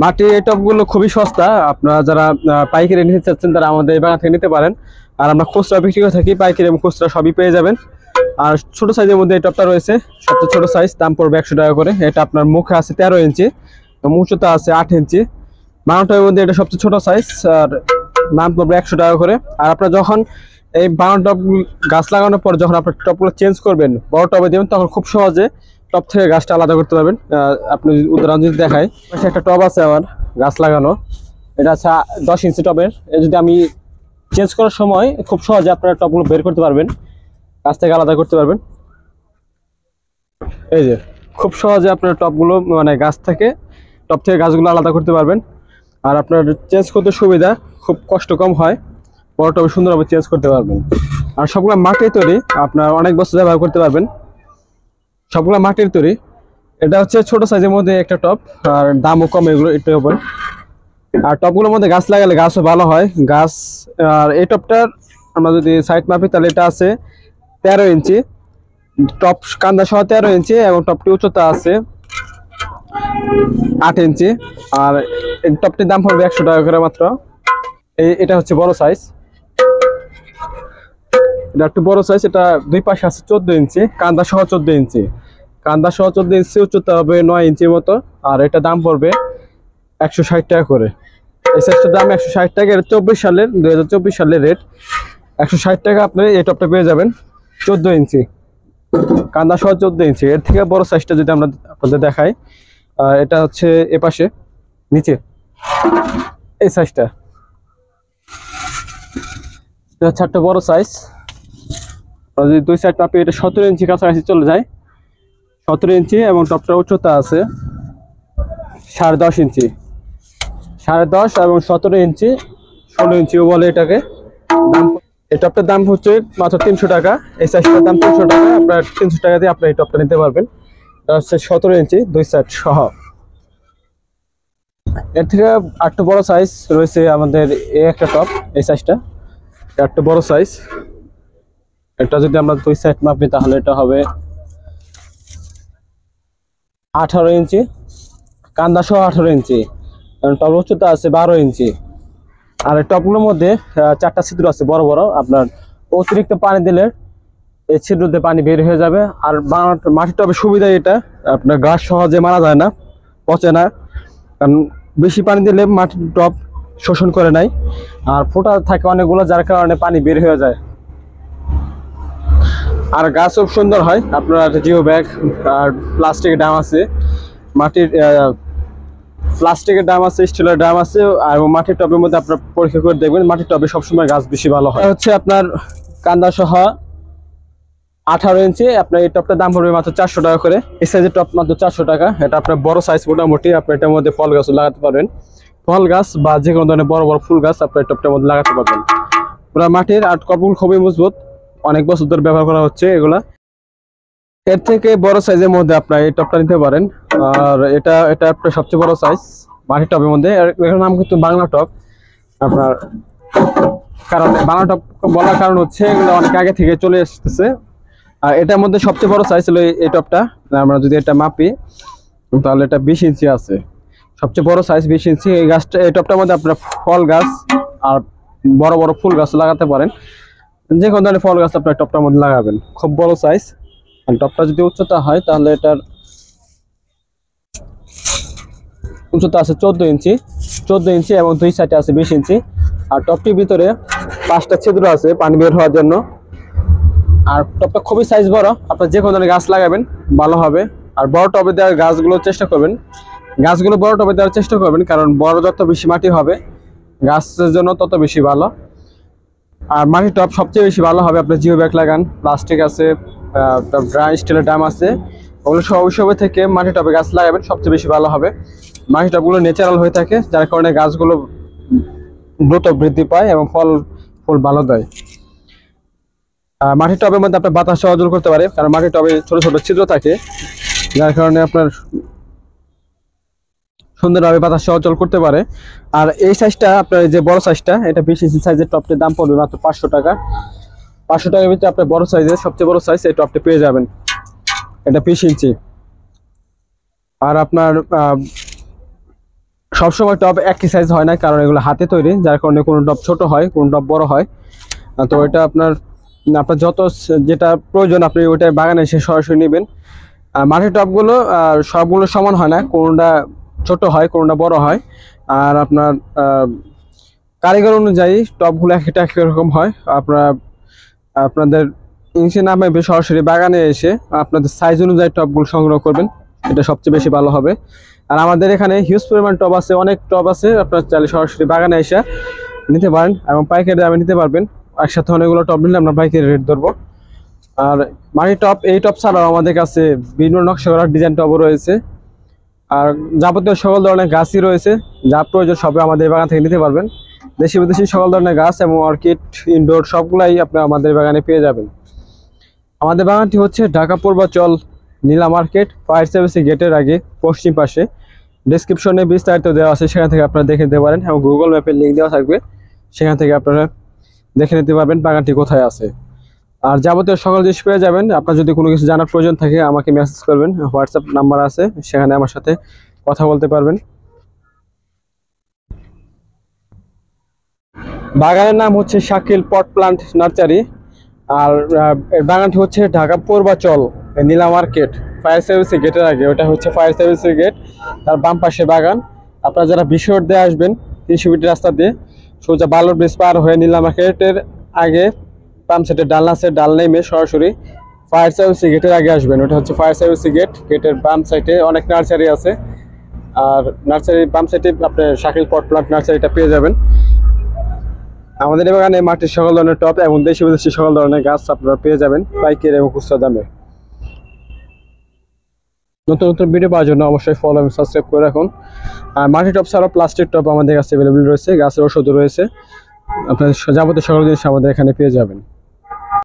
মাটির এই টবগুলো খুবই সস্তা। আপনারা যারা পাইকারি নিতে চাচ্ছেন তারা আমাদের এই বাগান থেকে নিতে পারেন। আর আমরা খুচরা বিক্রি করে থাকি, পাইকারি এবং খুচরা সবই পেয়ে যাবেন। আর ছোট সাইজের মধ্যে এই টবটা রয়েছে, সবচেয়ে ছোট সাইজ, দাম পড়বে 100 টাকা করে। এটা আপনার মুখে আছে 13 ইঞ্চি, উচ্চতা আছে 8 ইঞ্চি। বানানোটার মধ্যে এটা সবচেয়ে ছোট সাইজ, আর দাম পড়বে 100 টাকা করে। আর আপনার যখন এই বানানো টব গাছ লাগানোর পর যখন আপনার টবগুলো চেঞ্জ করবেন, বড় টবে দেবেন, তখন খুব সহজে টব থেকে গাছটা আলাদা করতে পারবেন। আপনি উদাহরণ যদি দেখাই, পাশে একটা টব আছে আমার গাছ লাগানো, এটা আছে 10 ইঞ্চি টবের। যদি আমি চেঞ্জ করার সময় খুব সহজে আপনারা টবগুলো বের করতে পারবেন, গাছ থেকে আলাদা করতে পারবেন। এই যে খুব সহজে আপনার টবগুলো মানে টব থেকে গাছগুলো আলাদা করতে পারবেন। আর আপনার চেঞ্জ করতে সুবিধা, খুব কষ্ট কম হয়, বড় টবে সুন্দরভাবে চেঞ্জ করতে পারবেন। আর সবগুলো মাটির তৈরি, আপনার অনেক বছর ব্যবহার করতে পারবেন। সবগুলো মাটির তৈরি। এটা হচ্ছে ছোট সাইজের মধ্যে একটা টব, আর দামও কম এগুলো একটু উপর। আর টবগুলোর মধ্যে গাছ লাগালে গাছও ভালো হয় গাছ। আর এই টবটার আমরা যদি সাইড মাপি তাহলে এটা আছে 13 ইঞ্চি, টপ কান্দা সহ 13 ইঞ্চি, এবং টপটি উচ্চতা আছে 8 ইঞ্চি। আর এই টপটির দাম পড়বে 100 টাকা করে মাত্র। এটা হচ্ছে বড় সাইজ, এটা একটু বড় সাইজ। এটা দুই পাশে আছে 14 ইঞ্চি, কান্দা সহ 14 ইঞ্চি, কান্দা সহ 14 ইঞ্চি, উচ্চতা হবে 9 ইঞ্চির মতো। আর এটা দাম পড়বে 160 টাকা করে। এই সাইজটার দাম 160 টাকা। এটা 2024 সালের রেট, 160 টাকা আপনি এই টপটা পেয়ে যাবেন। 14 ইঞ্চি, কান্দা সহ 14 ইঞ্চি। এর থেকে বড় সাইজটা যদি আমরা আপনাদের দেখাই, এটা হচ্ছে এ পাশে নিচে এই সাইজটা, এটা হচ্ছে একটা বড় সাইজ। যদি দুই সাইড মাপি, এটা 17 ইঞ্চি কাছাকাছি চলে যায়, 17 ইঞ্চি। এবং টপটা উচ্চতা আছে 10.5 ইঞ্চি, 10.5 এবং 17 ইঞ্চি, 16 ইঞ্চিও বলে এটাকে। দাম, এই টপটার দাম হচ্ছে মাত্র 300 টাকা। এই সাইজটার দাম 300 টাকা। আপনার 300 টাকা দিয়ে আপনি এই টপটা নিতে পারবেন। এটা হচ্ছে 17 ইঞ্চি, দুই সাইড সহ। এর থেকে একটু বড় সাইজ রয়েছে আমাদের এই একটা টপ, এই সাইজটা একটু বড় সাইজ। এটা যদি আমরা দুই সাইড মাপি তাহলে এটা হবে 18 ইঞ্চি, কান্দা সহ 18 ইঞ্চি, টপ উচ্চতা আছে 12 ইঞ্চি। আর এই টপগুলোর মধ্যে 4টা ছিদ্র আছে বড় বড়। আপনার অতিরিক্ত পানি দিলে এই ছিদ্র দিয়ে পানি বের হয়ে যাবে। আর মাটির টবে সুবিধা এটা, আপনার গাছ সহজে মারা যায় না, পচে না, কারণ বেশি পানি দিলে মাটির টব শোষণ করে নাই। আর ফোঁটা থাকে অনেকগুলো, যার কারণে পানি বের হয়ে যায়। আর গাছ খুব সুন্দর হয়। আপনার জিও ব্যাগ আর প্লাস্টিকের ড্রাম আছে, মাটির প্লাস্টিকের ড্রাম আছে, স্টিলের ড্রাম আছে। আর মাটির টবের মধ্যে আপনার পরীক্ষা করে দেখবেন, মাটির টবে সবসময় গাছ বেশি ভালো হয়। হচ্ছে আপনার কান্দা সহ 18 ইঞ্চি। আপনার এই টপটার দাম পড়বে মাত্র 400 টাকা করে। এই সাইজের টপ মাত্র 400 টাকা। এটা আপনার বড় সাইজ, মোটামুটি আপনি এটার মধ্যে ফল গাছও লাগাতে পারবেন। ফল গাছ বা যে কোনো ধরনের বড় বড় ফুল গাছ আপনার এই টপটার মধ্যে লাগাতে পারবেন। পুরো মাটির আর টপগুলো খুবই মজবুত, অনেক বছর ধরে ব্যবহার করা হচ্ছে এগুলা। এর থেকে বড় সাইজের মধ্যে আপনার এই টপটা নিতে পারেন। আর এটা এটা আপনার সবচেয়ে বড় সাইজ মাটির টবের মধ্যে। এর নাম কিন্তু বাংলা টপ। আপনার কারণ বাংলা টপ বলার কারণ হচ্ছে এগুলো অনেক আগে থেকে চলে আসতেছে। আর এটার মধ্যে সবচেয়ে বড় সাইজ হলো এই টপটা। আমরা যদি এটা মাপি তাহলে এটা 20 ইঞ্চি আছে, সবচেয়ে বড় সাইজ 20 ইঞ্চি। এই গাছটা, এই টপটার মধ্যে আপনারা ফল গাছ আর বড় বড় ফুল গাছ লাগাতে পারেন। যে কোনো ধরনের ফল গাছ আপনার টপটার মধ্যে লাগাবেন, খুব বড় সাইজ। আর টপটা যদি উচ্চতা হয় তাহলে এটার উচ্চতা আছে 14 ইঞ্চি, 14 ইঞ্চি, এবং দুই সাইডে আছে 20 ইঞ্চি। আর টপটির ভিতরে 5টা ছিদ্র আছে পানি বের হওয়ার জন্য। আর টবটা খুবই সাইজ বড়, আপনার যে কোনো ধরনের গাছ লাগাবেন ভালো হবে। আর বড় টবে দেওয়ার গাছগুলো চেষ্টা করবেন, গাছগুলো বড় টবে দেওয়ার চেষ্টা করবেন, কারণ বড় যত বেশি মাটি হবে গাছের জন্য তত বেশি ভালো। আর মাটির টব সবচেয়ে বেশি ভালো হবে আপনার জিও ব্যাগ লাগান, প্লাস্টিক আছে, স্টিলের ড্রাম আছে, ওগুলো সব থেকে মাটির টবে গাছ লাগাবেন, সবচেয়ে বেশি ভালো হবে। মাটির টবগুলো ন্যাচারাল হয়ে থাকে, যার কারণে গাছগুলো দ্রুত বৃদ্ধি পায় এবং ফুল ভালো দেয়। মাটির টবের মধ্যে আপনার বাতাস চলাচল করতে পারে, কারণ মাটির টবে ছোট ছোট ছিদ্র থাকে, যার কারণে আপনার সুন্দরভাবে বাতাস চলাচল করতে পারে। আর এই সাইজটা আপনার যে বড় সাইজটা, এটা 20 ইঞ্চি সাইজের টপটির দাম পড়বে মাত্র 500 টাকা। 500 টাকার ভিতরে আপনার বড় সাইজের সবচেয়ে বড় সাইজ এই টপটি পেয়ে যাবেন। এটা 20 ইঞ্চি। আর আপনার সবসময় টব একই সাইজ হয় না, কারণ এগুলো হাতে তৈরি, যার কারণে কোনো টব ছোট হয়, কোনো টব বড় হয়। তো এটা আপনার আপনার যত যেটা প্রয়োজন আপনি ওইটা বাগানে এসে সরাসরি নেবেন। আর মাটির টবগুলো সবগুলো সমান হয় না, কোনোটা ছোট হয়, কোনোটা বড় হয়। আর আপনার কারিগর অনুযায়ী টবগুলো একটা এক রকম হয়। আপনাদের ইঞ্চি নামে সরাসরি বাগানে এসে আপনাদের সাইজ অনুযায়ী টবগুলো সংগ্রহ করবেন, এটা সবচেয়ে বেশি ভালো হবে। আর আমাদের এখানে হিউজ পরিমাণ টব আছে, অনেক টব আছে, আপনার চাইলে সরাসরি বাগানে এসে নিতে পারেন এবং পাইকারি দামে নিতে পারবেন। একসাথে অনেকগুলো টব নিলে আমরা পাইকারি রেট ধরবো। আর মাটির টব, এই টব ছাড়াও আমাদের কাছে বিভিন্ন নকশা করা ডিজাইন টবও রয়েছে। আর যাবতীয় সকল ধরনের গাছই রয়েছে, যা প্রয়োজন সবই আমাদের বাগান থেকে নিতে পারবেন। দেশি বিদেশি সকল ধরনের গাছ এবং অর্কিড ইনডোর সবগুলাই আপনি আমাদের বাগানে পেয়ে যাবেন। আমাদের বাগানটি হচ্ছে ঢাকা পূর্বাচল নীলা মার্কেট, ফায়ার সার্ভিসের গেটের আগে পশ্চিম পাশে। ডেসক্রিপশনে বিস্তারিত দেওয়া আছে, সেখান থেকে আপনারা দেখে নিতে পারেন এবং গুগল ম্যাপের লিঙ্ক দেওয়া থাকবে, সেখান থেকে আপনারা দেখে নিতে পারবেন বাগানটি কোথায় আছে। আর যাবতীয় সকল জিনিস পেয়ে যাবেন। আপনার যদি কোনো কিছু জানার প্রয়োজন থাকে আমাকে মেসেজ করবেন, হোয়াটসঅ্যাপ নাম্বার আছে, সেখানে আমার সাথে কথা বলতে পারবেন। বাগানের নাম হচ্ছে শাকিল পট প্লান্ট নার্সারি। আর বাগানটি হচ্ছে ঢাকা পূর্বাচল নীলা মার্কেট, ফায়ার সার্ভিসের গেটের আগে। ওটা হচ্ছে ফায়ার সার্ভিসের গেট, তার বাম পাশে বাগান। আপনারা যারা বিশ্বর দিয়ে আসবেন 300 ফিট রাস্তা দিয়ে সোজা বালুর ব্রিজ পার হয়ে নীলা মার্কেটের আগে পাম্প সেটের ডাল আছে, ডাল নেমে সরাসরি ফায়ার সার্ভিসের গেটের আগে আসবেন। ওটা হচ্ছে ফায়ার সার্ভিসের গেট, গেটের বাম সাইডে অনেক নার্সারি আছে। আর নার্সারির বাম সাইডে আপনি শাকিল পট প্লান্ট নার্সারিটা পেয়ে যাবেন। আমাদের বাগানে মাটির সকল ধরনের টব এবং দেশি বিদেশি সকল ধরনের গাছ আপনারা পেয়ে যাবেন পাইকারি এবং খুচরা দামে। নতুন নতুন ভিডিও পাওয়ার জন্য অবশ্যই ফলো এবং সাবস্ক্রাইব করে রাখুন। আর মাটির টব ছাড়াও প্লাস্টিক টব আমাদের কাছে অ্যাভেলেবল রয়েছে, গাছের ওষুধ রয়েছে, আপনার যাবতীয় সকল জিনিস আমাদের এখানে পেয়ে যাবেন।